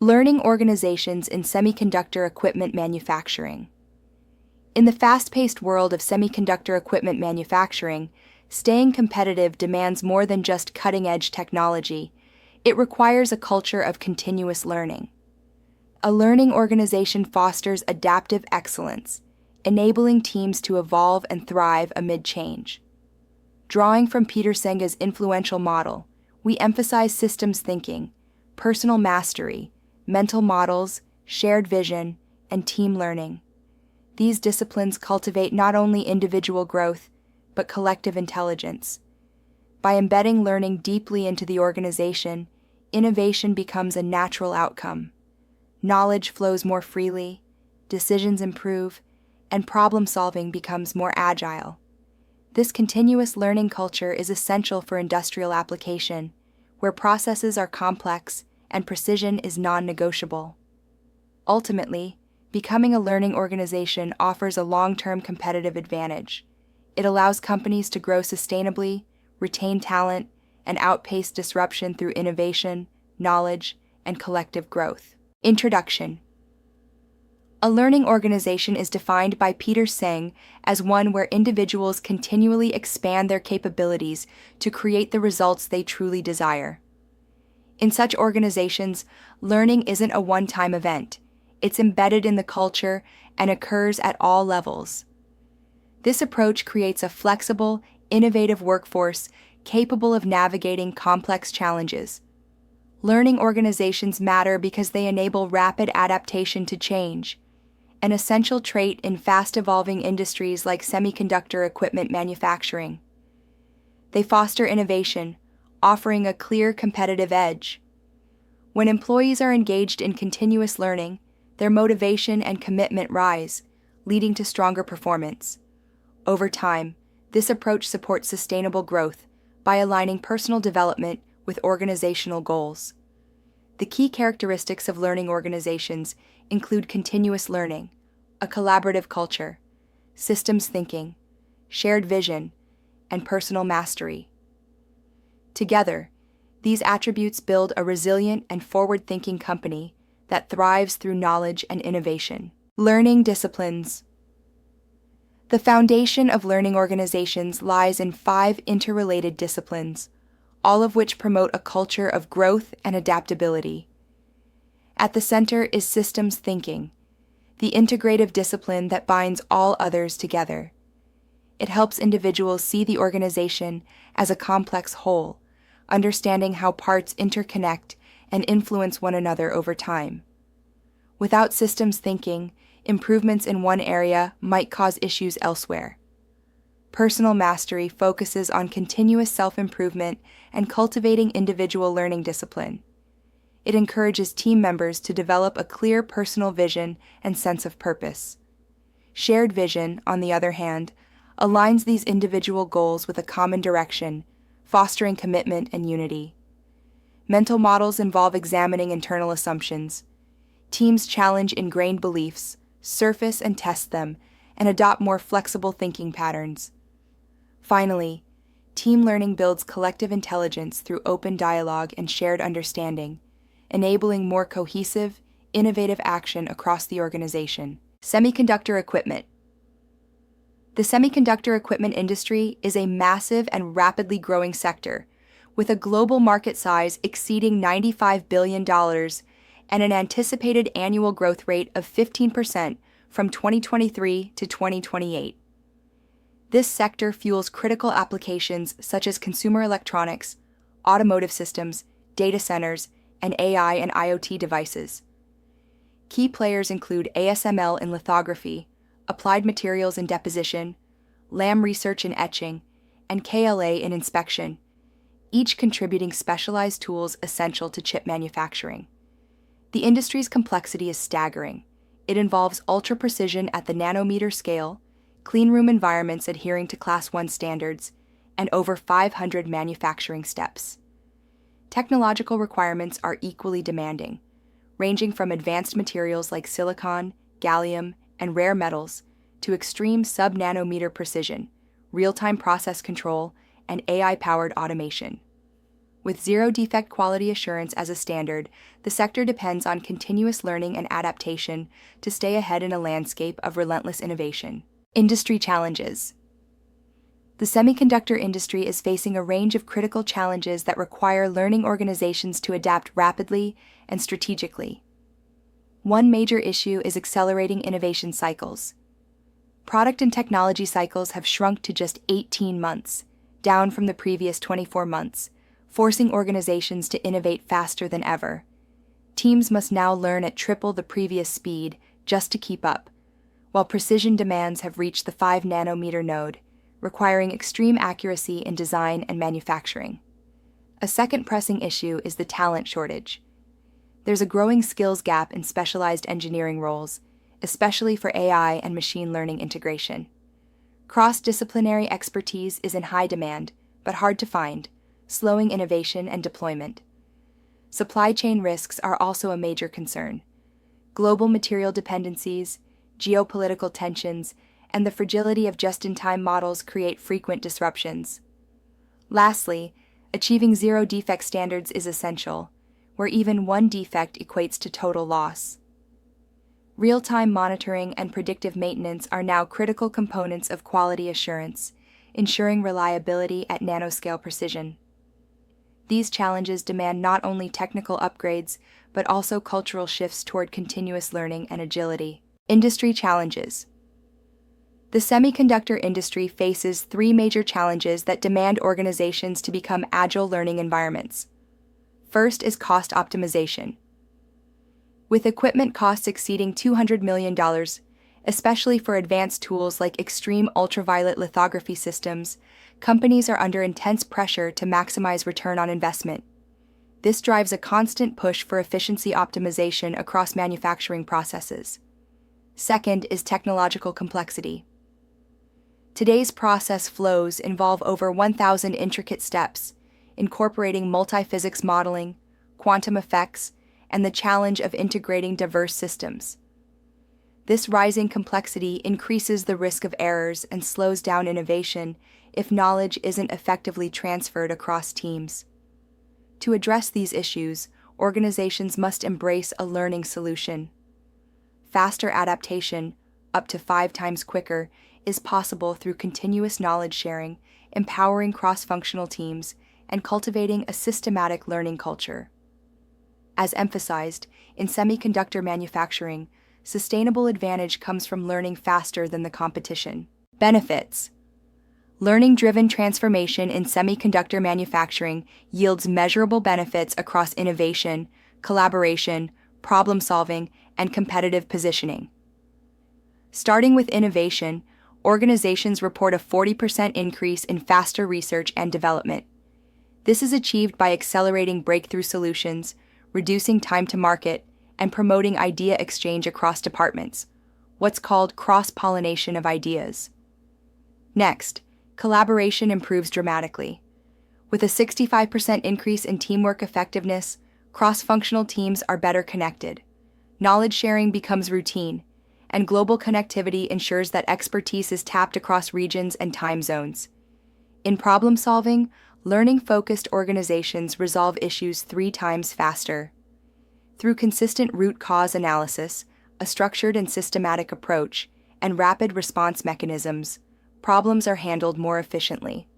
Learning organizations in semiconductor equipment manufacturing. In the fast-paced world of semiconductor equipment manufacturing, staying competitive demands more than just cutting-edge technology. It requires a culture of continuous learning. A learning organization fosters adaptive excellence, enabling teams to evolve and thrive amid change. Drawing from Peter Senga's influential model, we emphasize systems thinking, personal mastery, mental models, shared vision, and team learning. These disciplines cultivate not only individual growth, but collective intelligence. By embedding learning deeply into the organization, innovation becomes a natural outcome. Knowledge flows more freely, decisions improve, and problem-solving becomes more agile. This continuous learning culture is essential for industrial application, where processes are complex and precision is non-negotiable. Ultimately, becoming a learning organization offers a long-term competitive advantage. It allows companies to grow sustainably, retain talent, and outpace disruption through innovation, knowledge, and collective growth. Introduction. A learning organization is defined by Peter Senge as one where individuals continually expand their capabilities to create the results they truly desire. In such organizations, learning isn't a one-time event. It's embedded in the culture and occurs at all levels. This approach creates a flexible, innovative workforce capable of navigating complex challenges. Learning organizations matter because they enable rapid adaptation to change, an essential trait in fast-evolving industries like semiconductor equipment manufacturing. They foster innovation, offering a clear competitive edge. When employees are engaged in continuous learning, their motivation and commitment rise, leading to stronger performance. Over time, this approach supports sustainable growth by aligning personal development with organizational goals. The key characteristics of learning organizations include continuous learning, a collaborative culture, systems thinking, shared vision, and personal mastery. Together, these attributes build a resilient and forward-thinking company that thrives through knowledge and innovation. Learning disciplines. The foundation of learning organizations lies in 5 interrelated disciplines, all of which promote a culture of growth and adaptability. At the center is systems thinking, the integrative discipline that binds all others together. It helps individuals see the organization as a complex whole, understanding how parts interconnect and influence one another over time. Without systems thinking, improvements in one area might cause issues elsewhere. Personal mastery focuses on continuous self-improvement and cultivating individual learning discipline. It encourages team members to develop a clear personal vision and sense of purpose. Shared vision, on the other hand, aligns these individual goals with a common direction, fostering commitment and unity. Mental models involve examining internal assumptions. Teams challenge ingrained beliefs, surface and test them, and adopt more flexible thinking patterns. Finally, team learning builds collective intelligence through open dialogue and shared understanding, enabling more cohesive, innovative action across the organization. Semiconductor equipment. The semiconductor equipment industry is a massive and rapidly growing sector, with a global market size exceeding $95 billion and an anticipated annual growth rate of 15% from 2023 to 2028. This sector fuels critical applications such as consumer electronics, automotive systems, data centers, and AI and IoT devices. Key players include ASML in lithography, Applied Materials in deposition, Lam Research in etching, and KLA in inspection, each contributing specialized tools essential to chip manufacturing. The industry's complexity is staggering. It involves ultra-precision at the nanometer scale, cleanroom environments adhering to Class 1 standards, and over 500 manufacturing steps. Technological requirements are equally demanding, ranging from advanced materials like silicon, gallium, and rare metals to extreme sub-nanometer precision, real-time process control, and AI-powered automation. With zero-defect quality assurance as a standard, the sector depends on continuous learning and adaptation to stay ahead in a landscape of relentless innovation. Industry challenges. The semiconductor industry is facing a range of critical challenges that require learning organizations to adapt rapidly and strategically. One major issue is accelerating innovation cycles. Product and technology cycles have shrunk to just 18 months, down from the previous 24 months, forcing organizations to innovate faster than ever. Teams must now learn at triple the previous speed just to keep up, while precision demands have reached the 5-nanometer node, requiring extreme accuracy in design and manufacturing. A second pressing issue is the talent shortage. There's a growing skills gap in specialized engineering roles, especially for AI and machine learning integration. Cross-disciplinary expertise is in high demand, but hard to find, slowing innovation and deployment. Supply chain risks are also a major concern. Global material dependencies, geopolitical tensions, and the fragility of just-in-time models create frequent disruptions. Lastly, achieving zero-defect standards is essential, where even one defect equates to total loss. Real-time monitoring and predictive maintenance are now critical components of quality assurance, ensuring reliability at nanoscale precision. These challenges demand not only technical upgrades, but also cultural shifts toward continuous learning and agility. Industry challenges. The semiconductor industry faces three major challenges that demand organizations to become agile learning environments. First is cost optimization. With equipment costs exceeding $200 million, especially for advanced tools like extreme ultraviolet lithography systems, companies are under intense pressure to maximize return on investment. This drives a constant push for efficiency optimization across manufacturing processes. Second is technological complexity. Today's process flows involve over 1,000 intricate steps, incorporating multi-physics modeling, quantum effects, and the challenge of integrating diverse systems. This rising complexity increases the risk of errors and slows down innovation if knowledge isn't effectively transferred across teams. To address these issues, organizations must embrace a learning solution. Faster adaptation, up to 5 times quicker, is possible through continuous knowledge sharing, empowering cross-functional teams, and cultivating a systematic learning culture. As emphasized, in semiconductor manufacturing, sustainable advantage comes from learning faster than the competition. Benefits. Learning-driven transformation in semiconductor manufacturing yields measurable benefits across innovation, collaboration, problem-solving, and competitive positioning. Starting with innovation, organizations report a 40% increase in faster research and development. This is achieved by accelerating breakthrough solutions, reducing time to market, and promoting idea exchange across departments, what's called cross-pollination of ideas. Next, collaboration improves dramatically. With a 65% increase in teamwork effectiveness, cross-functional teams are better connected. Knowledge sharing becomes routine, and global connectivity ensures that expertise is tapped across regions and time zones. In problem solving, learning-focused organizations resolve issues 3 times faster. Through consistent root cause analysis, a structured and systematic approach, and rapid response mechanisms, problems are handled more efficiently.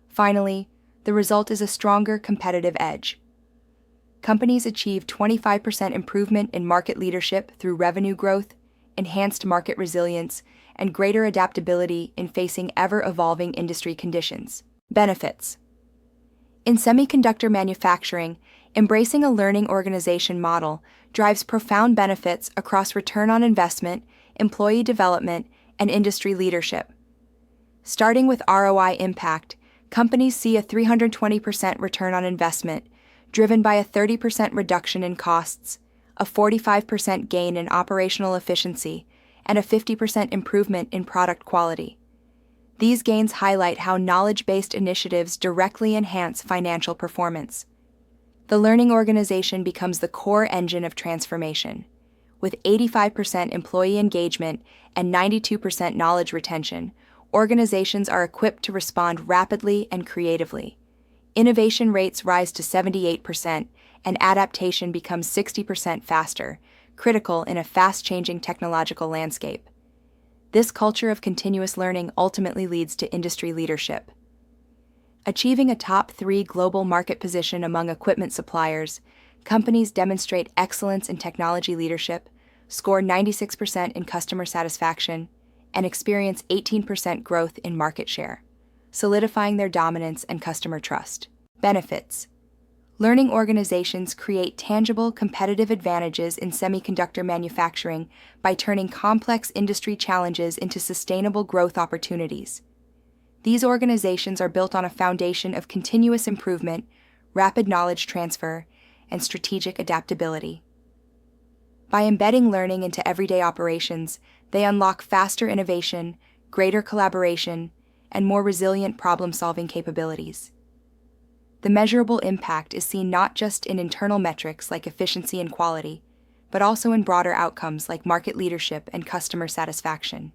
Finally, the result is a stronger competitive edge. Companies achieve 25% improvement in market leadership through revenue growth, enhanced market resilience, and greater adaptability in facing ever-evolving industry conditions. Benefits. In semiconductor manufacturing, embracing a learning organization model drives profound benefits across return on investment, employee development, and industry leadership. Starting with ROI impact, companies see a 320% return on investment, driven by a 30% reduction in costs, a 45% gain in operational efficiency, and a 50% improvement in product quality. These gains highlight how knowledge-based initiatives directly enhance financial performance. The learning organization becomes the core engine of transformation. With 85% employee engagement and 92% knowledge retention, organizations are equipped to respond rapidly and creatively. Innovation rates rise to 78%, and adaptation becomes 60% faster, critical in a fast-changing technological landscape. This culture of continuous learning ultimately leads to industry leadership. Achieving a top 3 global market position among equipment suppliers, companies demonstrate excellence in technology leadership, score 96% in customer satisfaction, and experience 18% growth in market share, solidifying their dominance and customer trust. Benefits: learning organizations create tangible competitive advantages in semiconductor manufacturing by turning complex industry challenges into sustainable growth opportunities. These organizations are built on a foundation of continuous improvement, rapid knowledge transfer, and strategic adaptability. By embedding learning into everyday operations, they unlock faster innovation, greater collaboration, and more resilient problem-solving capabilities. The measurable impact is seen not just in internal metrics like efficiency and quality, but also in broader outcomes like market leadership and customer satisfaction.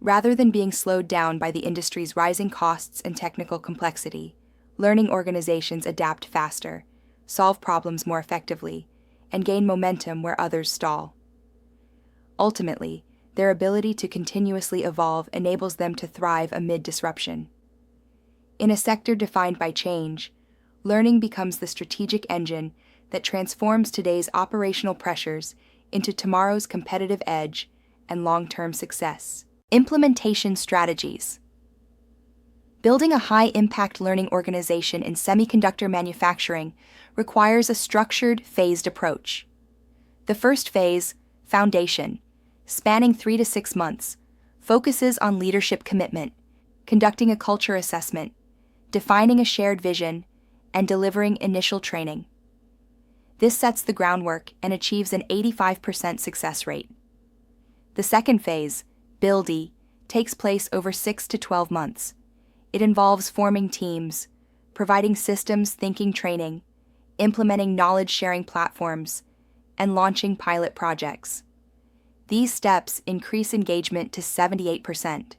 Rather than being slowed down by the industry's rising costs and technical complexity, learning organizations adapt faster, solve problems more effectively, and gain momentum where others stall. Ultimately, their ability to continuously evolve enables them to thrive amid disruption. In a sector defined by change, learning becomes the strategic engine that transforms today's operational pressures into tomorrow's competitive edge and long-term success. Implementation strategies. Building a high-impact learning organization in semiconductor manufacturing requires a structured, phased approach. The first phase, foundation, spanning 3 to 6 months, focuses on leadership commitment, conducting a culture assessment, defining a shared vision, and delivering initial training. This sets the groundwork and achieves an 85% success rate. The second phase, build-y, takes place over 6 to 12 months. It involves forming teams, providing systems thinking training, implementing knowledge-sharing platforms, and launching pilot projects. These steps increase engagement to 78%.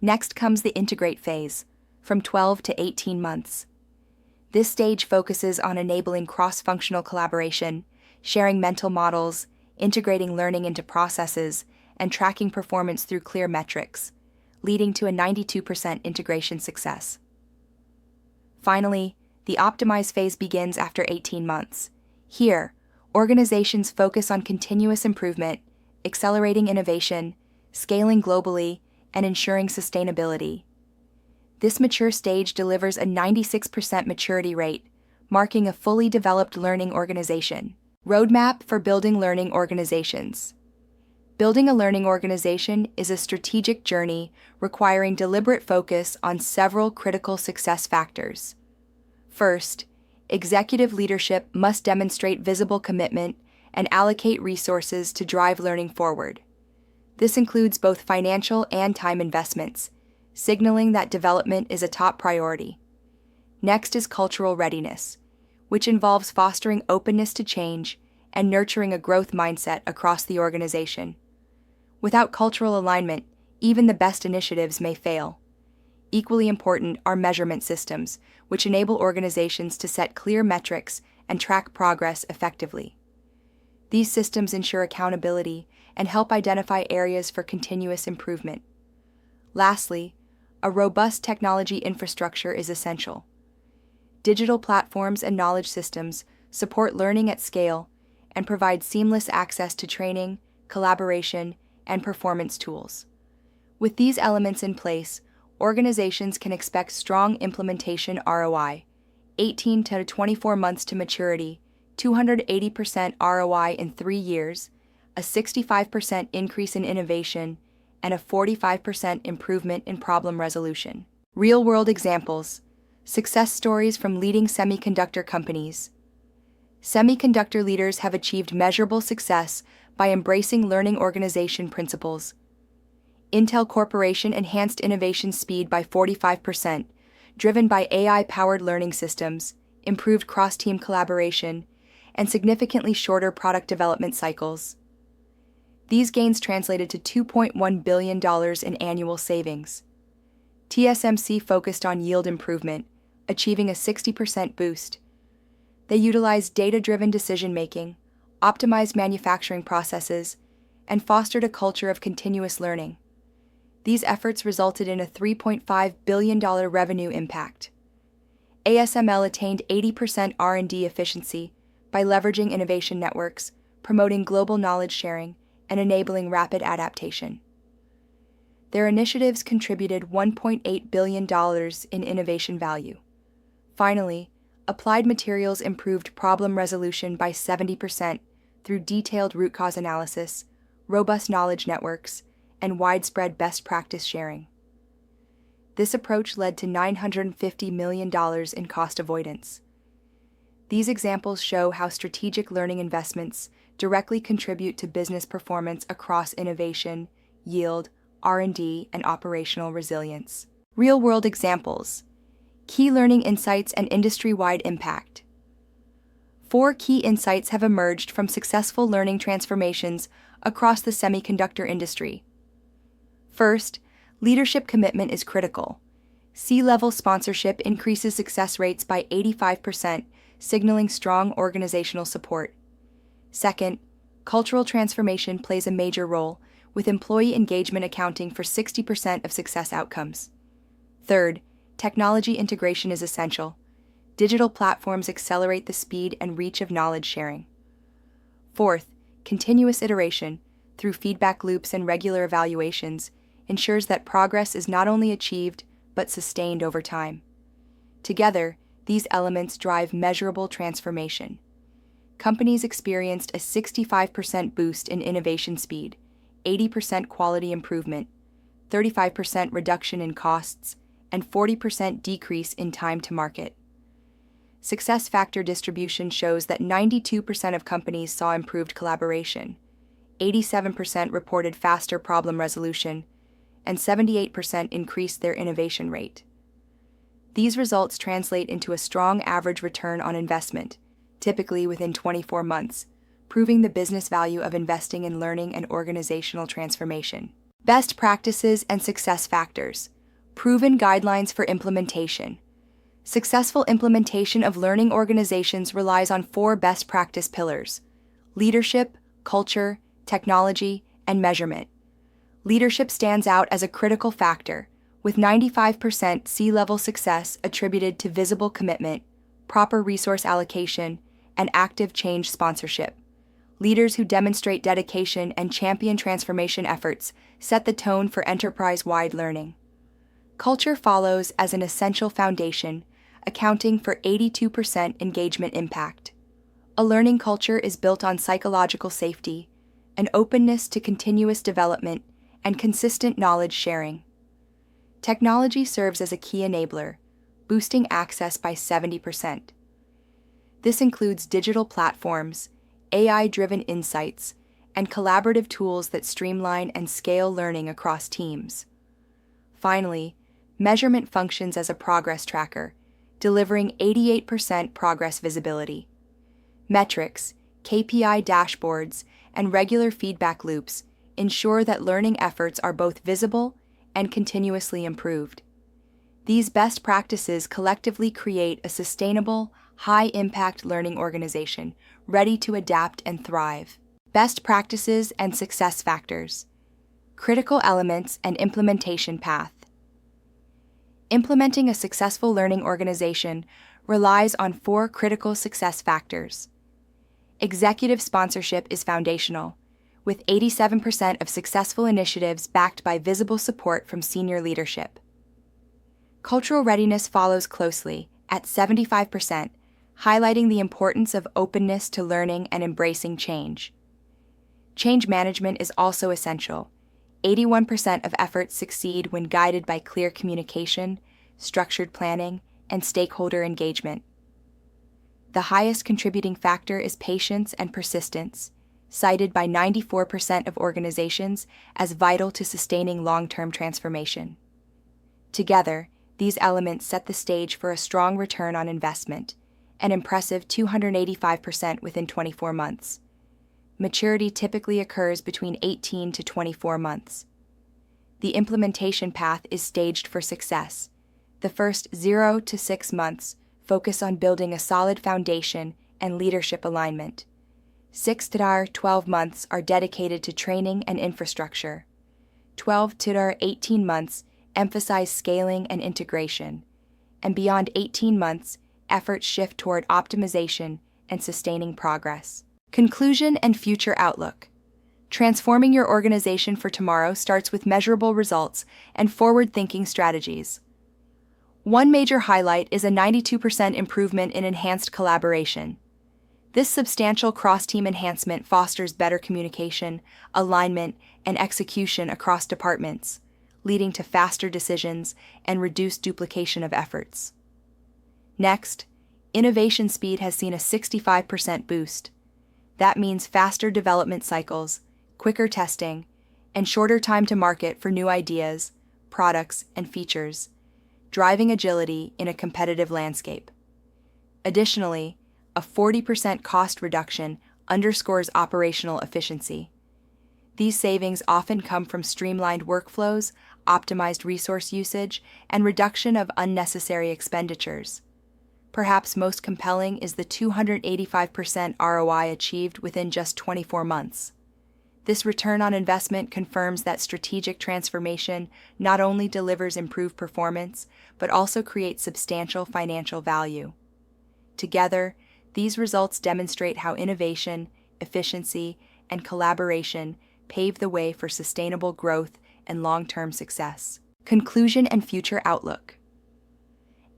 Next comes the integrate phase, from 12 to 18 months. This stage focuses on enabling cross-functional collaboration, sharing mental models, integrating learning into processes, and tracking performance through clear metrics, leading to a 92% integration success. Finally, the optimize phase begins after 18 months. Here, organizations focus on continuous improvement, accelerating innovation, scaling globally, and ensuring sustainability. This mature stage delivers a 96% maturity rate, marking a fully developed learning organization. Roadmap for building learning organizations. Building a learning organization is a strategic journey requiring deliberate focus on several critical success factors. First, executive leadership must demonstrate visible commitment and allocate resources to drive learning forward. This includes both financial and time investments, signaling that development is a top priority. Next is cultural readiness, which involves fostering openness to change and nurturing a growth mindset across the organization. Without cultural alignment, even the best initiatives may fail. Equally important are measurement systems, which enable organizations to set clear metrics and track progress effectively. These systems ensure accountability and help identify areas for continuous improvement. Lastly, a robust technology infrastructure is essential. Digital platforms and knowledge systems support learning at scale and provide seamless access to training, collaboration, and performance tools. With these elements in place, organizations can expect strong implementation ROI, 18 to 24 months to maturity, 280% ROI in 3 years, a 65% increase in innovation, and a 45% improvement in problem resolution. Real-world examples, success stories from leading semiconductor companies. Semiconductor leaders have achieved measurable success by embracing learning organization principles. Intel Corporation enhanced innovation speed by 45%, driven by AI-powered learning systems, improved cross-team collaboration, and significantly shorter product development cycles. These gains translated to $2.1 billion in annual savings. TSMC focused on yield improvement, achieving a 60% boost. They utilized data-driven decision-making, optimized manufacturing processes, and fostered a culture of continuous learning. These efforts resulted in a $3.5 billion revenue impact. ASML attained 80% R&D efficiency by leveraging innovation networks, promoting global knowledge sharing, and enabling rapid adaptation. Their initiatives contributed $1.8 billion in innovation value. Finally, Applied Materials improved problem resolution by 70% through detailed root cause analysis, robust knowledge networks, and widespread best practice sharing. This approach led to $950 million in cost avoidance. These examples show how strategic learning investments directly contribute to business performance across innovation, yield, R&D, and operational resilience. Real-world examples: key learning insights and industry-wide impact. 4 key insights have emerged from successful learning transformations across the semiconductor industry. First, leadership commitment is critical. C-level sponsorship increases success rates by 85%, signaling strong organizational support. Second, cultural transformation plays a major role, with employee engagement accounting for 60% of success outcomes. Third, technology integration is essential. Digital platforms accelerate the speed and reach of knowledge sharing. Fourth, continuous iteration, through feedback loops and regular evaluations, ensures that progress is not only achieved but sustained over time. Together, these elements drive measurable transformation. Companies experienced a 65% boost in innovation speed, 80% quality improvement, 35% reduction in costs, and 40% decrease in time to market. Success factor distribution shows that 92% of companies saw improved collaboration, 87% reported faster problem resolution, and 78% increased their innovation rate. These results translate into a strong average return on investment, typically within 24 months, proving the business value of investing in learning and organizational transformation. Best practices and success factors. Proven guidelines for implementation. Successful implementation of learning organizations relies on 4 best practice pillars: leadership, culture, technology, and measurement. Leadership stands out as a critical factor, with 95% C-level success attributed to visible commitment, proper resource allocation, and active change sponsorship. Leaders who demonstrate dedication and champion transformation efforts set the tone for enterprise-wide learning. Culture follows as an essential foundation, accounting for 82% engagement impact. A learning culture is built on psychological safety, an openness to continuous development, and consistent knowledge sharing. Technology serves as a key enabler, boosting access by 70%. This includes digital platforms, AI-driven insights, and collaborative tools that streamline and scale learning across teams. Finally, measurement functions as a progress tracker, delivering 88% progress visibility. Metrics, KPI dashboards, and regular feedback loops ensure that learning efforts are both visible and continuously improved. These best practices collectively create a sustainable, high-impact learning organization ready to adapt and thrive. Best practices and success factors. Critical elements and implementation path. Implementing a successful learning organization relies on 4 critical success factors. Executive sponsorship is foundational, with 87% of successful initiatives backed by visible support from senior leadership. Cultural readiness follows closely, at 75%, highlighting the importance of openness to learning and embracing change. Change management is also essential. 81% of efforts succeed when guided by clear communication, structured planning, and stakeholder engagement. The highest contributing factor is patience and persistence, cited by 94% of organizations as vital to sustaining long-term transformation. Together, these elements set the stage for a strong return on investment, an impressive 285% within 24 months. Maturity typically occurs between 18 to 24 months. The implementation path is staged for success. The first 0 to 6 months focus on building a solid foundation and leadership alignment. 6 to 12 months are dedicated to training and infrastructure. 12 to 18 months emphasize scaling and integration. And beyond 18 months, efforts shift toward optimization and sustaining progress. Conclusion and future outlook. Transforming your organization for tomorrow starts with measurable results and forward-thinking strategies. One major highlight is a 92% improvement in enhanced collaboration. This substantial cross-team enhancement fosters better communication, alignment, and execution across departments, leading to faster decisions and reduced duplication of efforts. Next, innovation speed has seen a 65% boost. That means faster development cycles, quicker testing, and shorter time to market for new ideas, products, and features, driving agility in a competitive landscape. Additionally, a 40% cost reduction underscores operational efficiency. These savings often come from streamlined workflows, optimized resource usage, and reduction of unnecessary expenditures. Perhaps most compelling is the 285% ROI achieved within just 24 months. This return on investment confirms that strategic transformation not only delivers improved performance, but also creates substantial financial value. Together, these results demonstrate how innovation, efficiency, and collaboration pave the way for sustainable growth and long-term success. Conclusion and future outlook.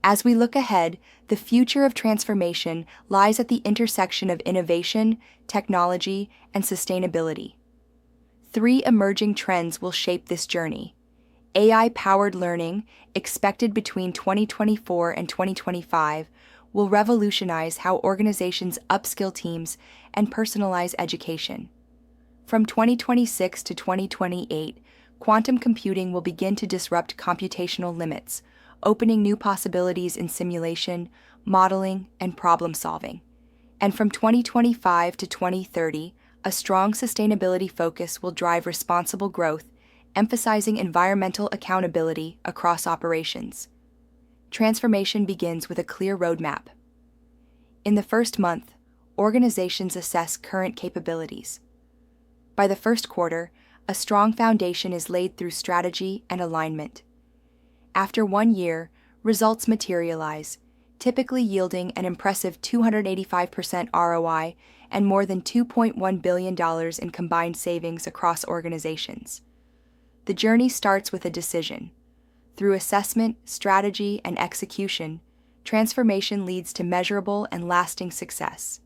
As we look ahead, the future of transformation lies at the intersection of innovation, technology, and sustainability. 3 emerging trends will shape this journey. AI-powered learning, expected between 2024 and 2025, will revolutionize how organizations upskill teams and personalize education. From 2026 to 2028, quantum computing will begin to disrupt computational limits, opening new possibilities in simulation, modeling, and problem-solving. And from 2025 to 2030, a strong sustainability focus will drive responsible growth, emphasizing environmental accountability across operations. Transformation begins with a clear roadmap. In the first month, organizations assess current capabilities. By the first quarter, a strong foundation is laid through strategy and alignment. After 1 year, results materialize, typically yielding an impressive 285% ROI and more than $2.1 billion in combined savings across organizations. The journey starts with a decision. Through assessment, strategy, and execution, transformation leads to measurable and lasting success.